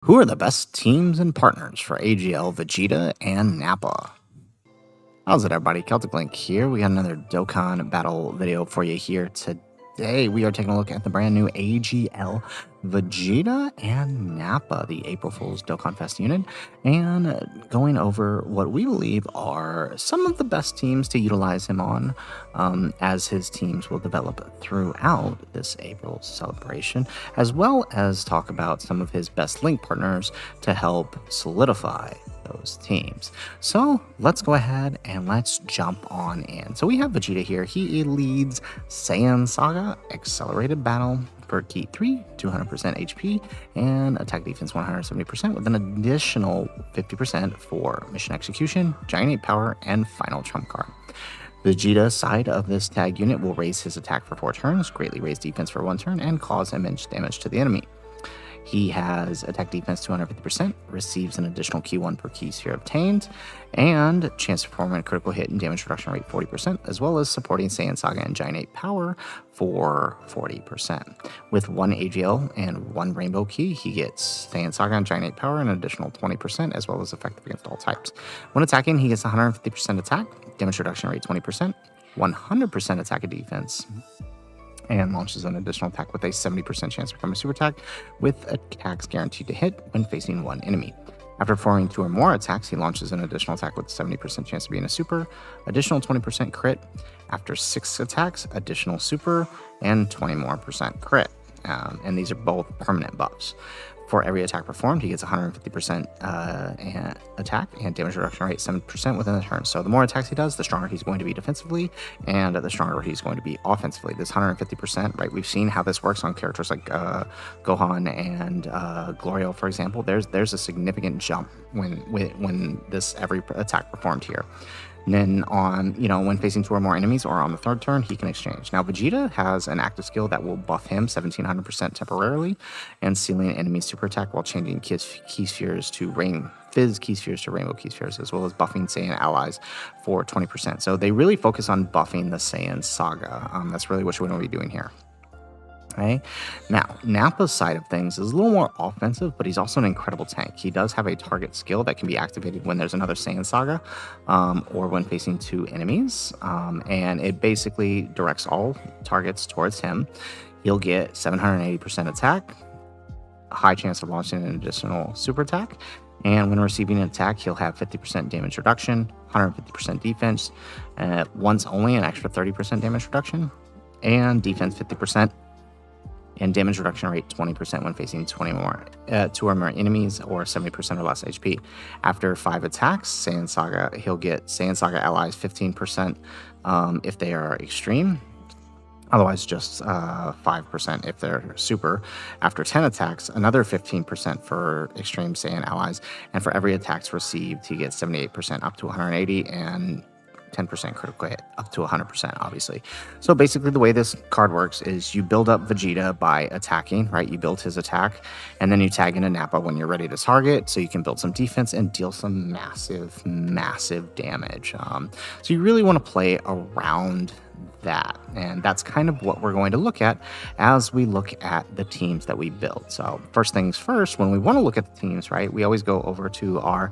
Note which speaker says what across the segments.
Speaker 1: Who are the best teams and partners for Agl, Vegeta, and Nappa? How's it, everybody? Celtic Link here. We got another Dokkan Battle video for you here today. We are taking a look at the brand new Agl, Vegeta, and Nappa, the April Fool's Dokkan Fest unit, and going over what we believe are some of the best teams to utilize him on, as his teams will develop throughout this April celebration, as well as talk about some of his best link partners to help solidify those teams. So let's go ahead and let's jump on in. So we have Vegeta here. He leads Saiyan Saga Accelerated Battle for Key 3, 200% HP, and attack defense 170%, with an additional 50% for mission execution, giant 8 power, and final trump card. Vegeta's side of this tag unit will raise his attack for 4 turns, greatly raise defense for 1 turn, and cause immense damage to the enemy. He has attack defense 250%, receives an additional key 1 per key sphere obtained, and chance to perform a critical hit and damage reduction rate 40%, as well as supporting Saiyan Saga and Giant 8 power for 40%. With 1 AGL and 1 Rainbow Key, he gets Saiyan Saga and Giant 8 power an additional 20%, as well as effective against all types. When attacking, he gets 150% attack, damage reduction rate 20%, 100% attack and defense, and launches an additional attack with a 70% chance to become a super attack, with attacks guaranteed to hit when facing 1 enemy. After performing 2 or more attacks, he launches an additional attack with a 70% chance of being a super, additional 20% crit. After 6 attacks, additional super, and 20% more crit. And these are both permanent buffs. For every attack performed, he gets 150% attack and damage reduction rate 7% within the turn. So the more attacks he does, the stronger he's going to be defensively, and the stronger he's going to be offensively. This 150%, right? We've seen how this works on characters like Gohan and Glorio, for example. There's a significant jump when this every attack performed here. And then on, when facing 2 or more enemies or on the 3rd turn, he can exchange. Now, Vegeta has an active skill that will buff him 1700% temporarily and sealing enemy super attack while changing key spheres to Fizz key spheres to rainbow key spheres, as well as buffing Saiyan allies for 20%. So they really focus on buffing the Saiyan Saga. That's really what you're going to be doing here. Okay. Now, Nappa's side of things is a little more offensive, but he's also an incredible tank. He does have a target skill that can be activated when there's another Saiyan Saga, or when facing 2 enemies, and it basically directs all targets towards him. He'll get 780% attack, a high chance of launching an additional super attack, and when receiving an attack, he'll have 50% damage reduction, 150% defense, once only an extra 30% damage reduction, and defense 50%. And damage reduction rate 20% when facing 2 or more enemies, or 70% or less HP. After 5 attacks, Saiyan Saga, he'll get Saiyan Saga allies 15% if they are extreme. Otherwise, just 5% if they're super. After 10 attacks, another 15% for extreme Saiyan allies. And for every attacks received, he gets 78% up to 180 and 10% critical hit up to 100%, obviously. So basically the way this card works is you build up Vegeta by attacking, right? You build his attack, and then you tag in a Nappa when you're ready to target, so you can build some defense and deal some massive damage. So you really want to play around that, and that's kind of what we're going to look at as we look at the teams that we build. So first things first, when we want to look at the teams, right, we always go over to our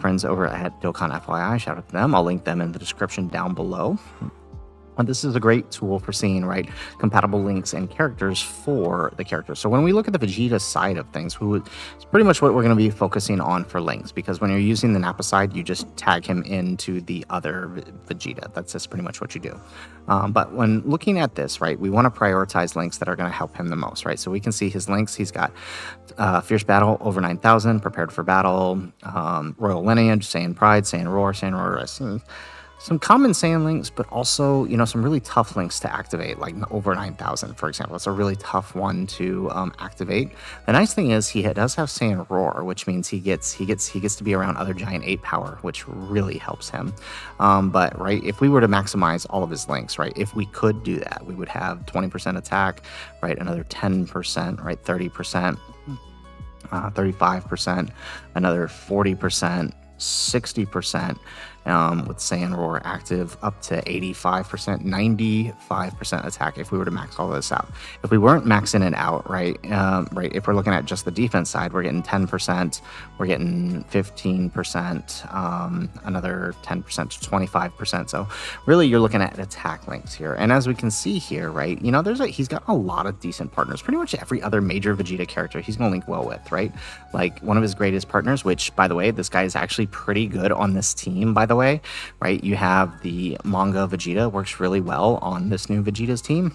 Speaker 1: friends over at Dokkan FYI. Shout out to them. I'll link them in the description down below. And this is a great tool for seeing, right, compatible links and characters for the characters. So when we look at the Vegeta side of things, it's pretty much what we're going to be focusing on for links, because when you're using the Nappa side, you just tag him into the other Vegeta. That's just pretty much what you do. But when looking at this, right, we want to prioritize links that are going to help him the most, right? So we can see his links. He's got Fierce Battle, over 9,000, Prepared for Battle, Royal Lineage, Saiyan Pride, Saiyan Roar, some common Saiyan links, but also, some really tough links to activate, like over 9,000, for example. It's a really tough one to activate. The nice thing is he does have Saiyan Roar, which means he gets to be around other giant 8 power, which really helps him. But right, if we were to maximize all of his links, right, if we could do that, we would have 20% attack, right, another 10%, right, 30%, 35%, another 40%, 60%, with Saiyan Roar active up to 85%, 95% attack if we were to max all this out. If we weren't maxing it out, right, if we're looking at just the defense side, we're getting 10%, we're getting 15%, another 10% to 25%. So really you're looking at attack links here. And as we can see here, right, you know, he's got a lot of decent partners. Pretty much every other major Vegeta character he's going to link well with, right? Like one of his greatest partners, which by the way, this guy is actually pretty good on this team, by the way, right? You have the manga Vegeta, works really well on this new Vegeta's team.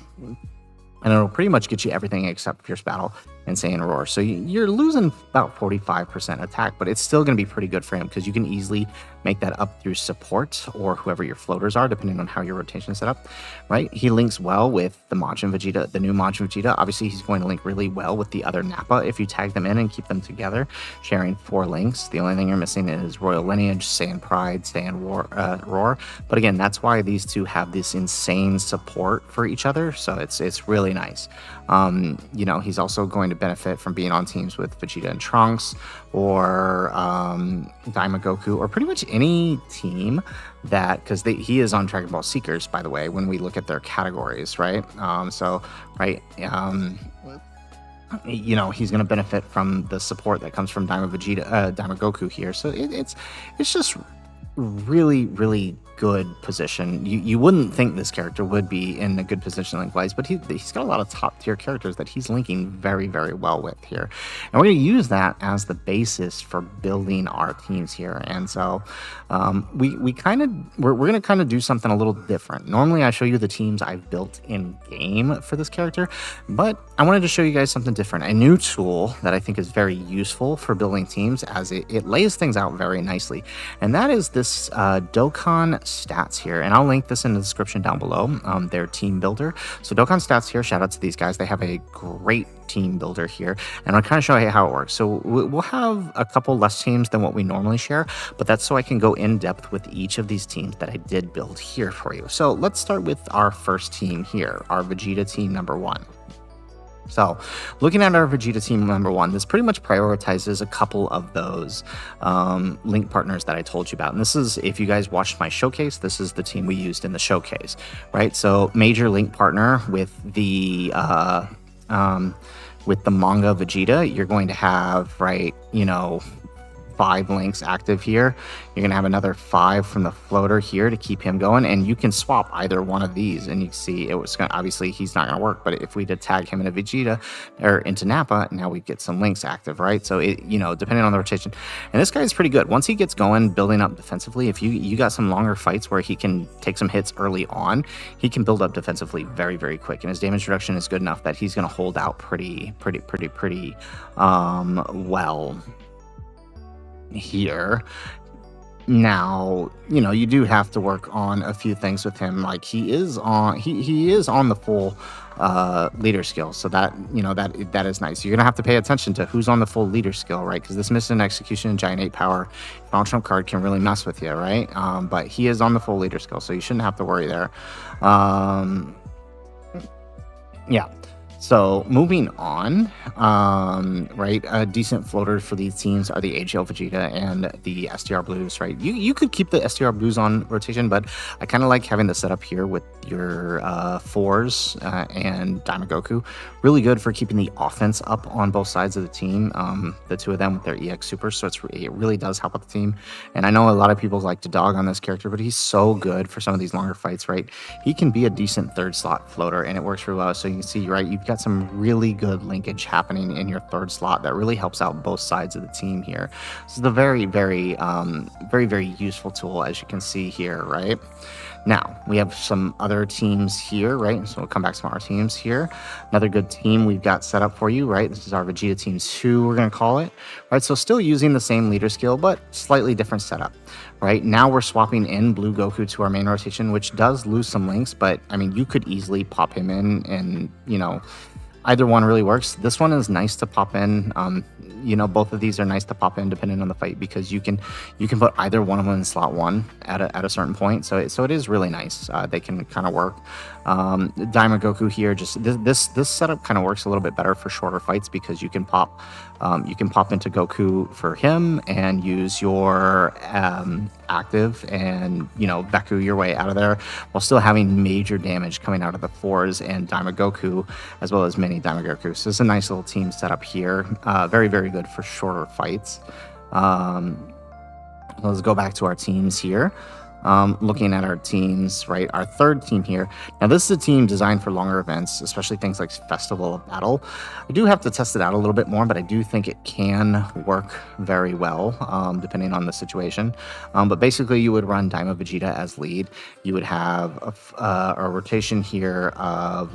Speaker 1: And it'll pretty much get you everything except Fierce Battle and Saiyan Roar. So you're losing about 45% attack, but it's still going to be pretty good for him because you can easily make that up through support or whoever your floaters are, depending on how your rotation is set up, right? He links well with the Majin Vegeta, the new Majin Vegeta. Obviously, he's going to link really well with the other Nappa if you tag them in and keep them together, sharing 4 links. The only thing you're missing is Royal Lineage, Saiyan Pride, Saiyan Roar. But again, that's why these two have this insane support for each other. So it's really nice. You know, he's also going to benefit from being on teams with Vegeta and Trunks or Daima Goku or pretty much any team that, because he is on Dragon Ball Seekers, by the way, when we look at their categories, right? You know, he's going to benefit from the support that comes from Daima Goku here. So it's just really good position. You wouldn't think this character would be in a good position link-wise, but he's got a lot of top-tier characters that he's linking very well with here. And we're going to use that as the basis for building our teams here. And so we're going to kind of do something a little different. Normally I show you the teams I've built in game for this character, but I wanted to show you guys something different, a new tool that I think is very useful for building teams, as it lays things out very nicely. And that is this Dokkan Stats here, and I'll link this in the description down below, their team builder. So Dokkan Stats here, shout out to these guys. They have a great team builder here, and I'll kind of show you how it works. So we'll have a couple less teams than what we normally share, but that's so I can go in depth with each of these teams that I did build here for you. So let's start with our first team here, our Vegeta team number 1. So looking at our Vegeta team number 1, this pretty much prioritizes a couple of those link partners that I told you about. And this is, if you guys watched my showcase, this is the team we used in the showcase, right? So major link partner with the manga Vegeta, you're going to have, right, you know, 5 links active here. You're going to have another 5 from the floater here to keep him going, and you can swap either one of these, and you can see it was going to, obviously he's not going to work, but if we did tag him in a Vegeta or into Nappa, now we get some links active, right? So it, you know, depending on the rotation, and this guy is pretty good. Once he gets going, building up defensively, if you got some longer fights where he can take some hits early on, he can build up defensively very quick, and his damage reduction is good enough that he's going to hold out pretty well here. Now, you know, you do have to work on a few things with him. Like he is on the full leader skill, so that, you know, that is nice. You're gonna have to pay attention to who's on the full leader skill, right? Because this missing execution and giant 8 power Donald Trump card can really mess with you, right? But he is on the full leader skill, so you shouldn't have to worry there. Yeah. So moving on, right, a decent floater for these teams are the Agl Vegeta and the SDR Blues, right? You could keep the SDR Blues on rotation, but I kind of like having the setup here with your 4s and Daima Goku. Really good for keeping the offense up on both sides of the team, the 2 of them with their EX Supers, so it really does help out the team. And I know a lot of people like to dog on this character, but he's so good for some of these longer fights, right? He can be a decent 3rd slot floater, and it works really well. So you can see, right, you've got some really good linkage happening in your 3rd slot that really helps out both sides of the team here. This is a very useful tool, as you can see here, right? Now, we have some other teams here, right? So we'll come back to our teams here. Another good team we've got set up for you, right? This is our Vegeta Team 2, we're going to call it, right? So still using the same leader skill, but slightly different setup, right? Now we're swapping in Blue Goku to our main rotation, which does lose some links, but, I mean, you could easily pop him in and, you know, either one really works. This one is nice to pop in. You know, both of these are nice to pop in depending on the fight, because you can put either one of them in slot 1 at a certain point. So it is really nice. They can kind of work. Daima Goku here, just this setup kind of works a little bit better for shorter fights, because you can pop You can pop into Goku for him and use your active and, Veku your way out of there while still having major damage coming out of the 4s and Goku, as well as mini Goku. So it's a nice little team setup here. Very, very good for shorter fights. Let's go back to our teams here. Looking at our teams, right? Our third team here. Now, this is a team designed for longer events, especially things like Festival of Battle. I do have to test it out a little bit more, but I do think it can work very well, depending on the situation. But basically, you would run Daima Vegeta as lead. You would have a rotation here of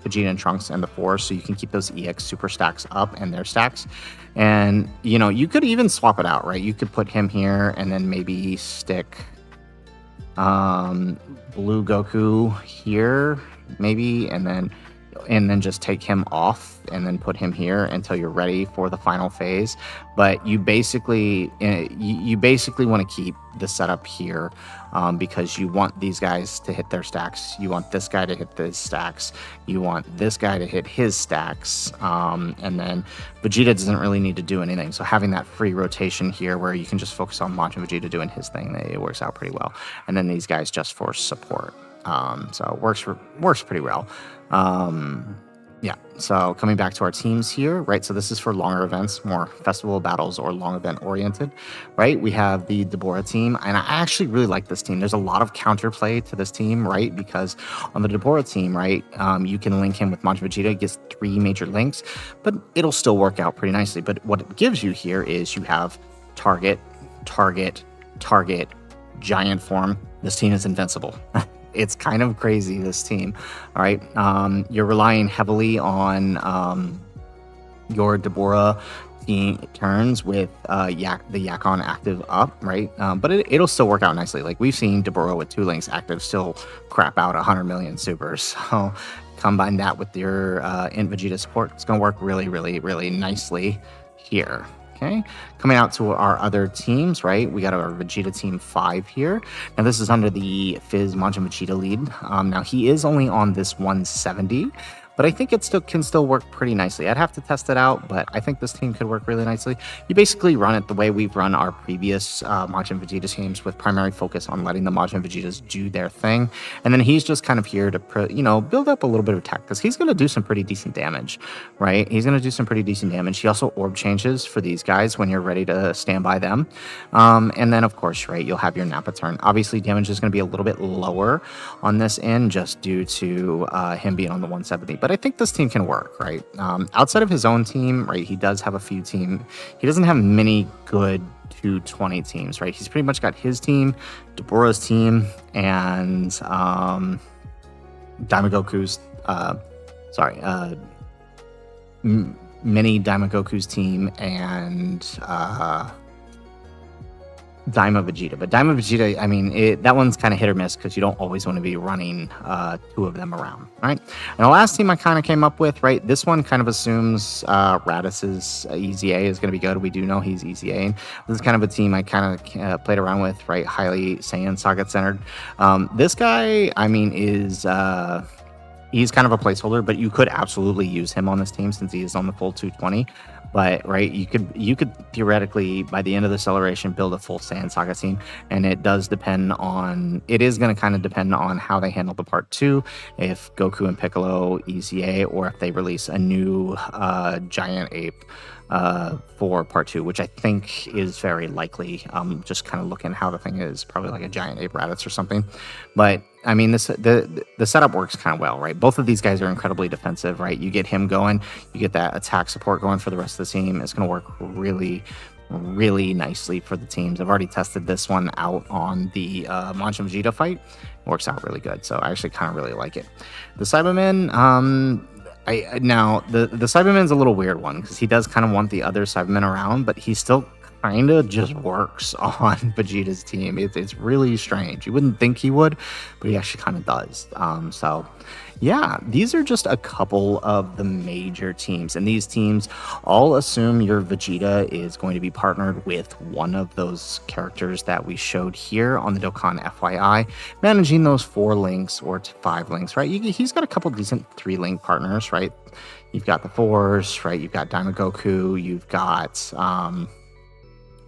Speaker 1: Vegeta and Trunks and the 4, so you can keep those EX super stacks up and their stacks. And, you could even swap it out, right? You could put him here and then maybe stick Blue Goku here, maybe, and then just take him off and then put him here until you're ready for the final phase. But you basically want to keep the setup here because you want these guys to hit their stacks. You want this guy to hit his stacks. You want this guy to hit his stacks. And then Vegeta doesn't really need to do anything. So having that free rotation here where you can just focus on Majin Vegeta doing his thing, it works out pretty well. And then these guys just for support. So it works pretty well. Yeah, so coming back to our teams here, right? So this is for longer events, more festival battles or long event oriented, right? We have the Deborah team, and I actually really like this team. There's a lot of counterplay to this team, right? Because on the Deborah team, right, you can link him with Majin Vegeta. It gets 3 major links, but it'll still work out pretty nicely. But what it gives you here is you have target, giant form. This team is invincible. It's kind of crazy, this team. All right. You're relying heavily on your Deborah turns with the Yakon active up, right? But it'll still work out nicely. Like we've seen Deborah with 2 links active still crap out 100 million supers. So combine that with your Int Vegeta support. It's going to work really, really, really nicely here. Okay, coming out to our other teams, right? We got our Vegeta Team 5 here. Now, this is under the Fizz Majin Vegeta lead. Now, he is only on this 170, but I think it can still work pretty nicely. I'd have to test it out, but I think this team could work really nicely. You basically run it the way we've run our previous Majin Vegeta teams, with primary focus on letting the Majin Vegetas do their thing. And then he's just kind of here to, build up a little bit of attack, because he's going to do some pretty decent damage, right? He's going to do some pretty decent damage. He also orb changes for these guys when you're ready to stand by them. And then, of course, right, you'll have your Nappa turn. Obviously, damage is going to be a little bit lower on this end just due to him being on the 170. But I think this team can work, right? Outside of his own team, right, he does have a few teams. He doesn't have many good 220 teams, right? He's pretty much got his team, Deborah's team, and Goku's, mini Goku's team, and Daima Vegeta. But Daima Vegeta, I mean, that one's kind of hit or miss because you don't always want to be running 2 of them around, right? And the last team I kind of came up with, right, this one kind of assumes Radiss's EZA is going to be good. We do know he's EZA. This is kind of a team I kind of played around with, right? Highly Saiyan Saga centered. This guy, I mean, is... he's kind of a placeholder, but you could absolutely use him on this team since he is on the full 220. But right, you could theoretically by the end of the acceleration build a full Saiyan Saga team, and it is going to kind of depend on how they handle the part 2, if Goku and Piccolo EZA, or if they release a new giant ape for part 2, which I think is very likely. Just kind of looking how the thing is, probably like a giant ape Raditz or something. But I mean, the setup works kind of well, right? Both of these guys are incredibly defensive, right? You get him going, you get that attack support going for the rest of the team. It's going to work really, really nicely for the teams. I've already tested this one out on the Majin Vegeta fight. It works out really good, so I actually kind of really like it. The Cyberman, now the Cyberman's a little weird one because he does kind of want the other Cybermen around, but he still kind of just works on Vegeta's team. It's really strange. You wouldn't think he would, but he actually kind of does. So Yeah, these are just a couple of the major teams, and these teams all assume your Vegeta is going to be partnered with one of those characters that we showed here on the Dokkan FYI, managing those 4 links or 5 links, right? He's got a couple decent 3 link partners, right? You've got the Force, right? You've got Daima Goku, you've got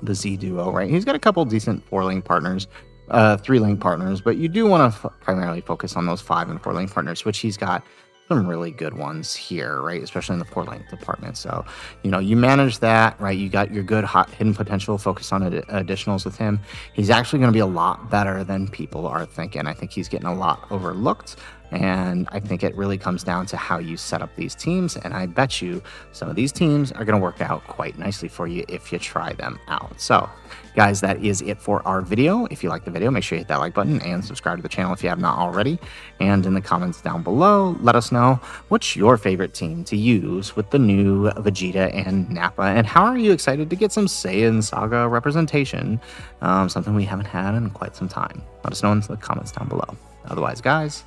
Speaker 1: the Z duo, right? He's got a couple decent 4 link partners, 3 link partners, but you do want to primarily focus on those 5 and 4 link partners, which he's got some really good ones here, right? Especially in the 4 link department. So, you manage that, right? You got your good hot hidden potential, focus on additionals with him. He's actually going to be a lot better than people are thinking. I think he's getting a lot overlooked. And I think it really comes down to how you set up these teams. And I bet you some of these teams are going to work out quite nicely for you if you try them out. So, guys, that is it for our video. If you like the video, make sure you hit that like button and subscribe to the channel if you have not already. And in the comments down below, let us know what's your favorite team to use with the new Vegeta and Nappa. And how are you excited to get some Saiyan Saga representation? Something we haven't had in quite some time. Let us know in the comments down below. Otherwise, guys,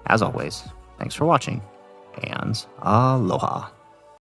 Speaker 1: as always, thanks for watching, and aloha.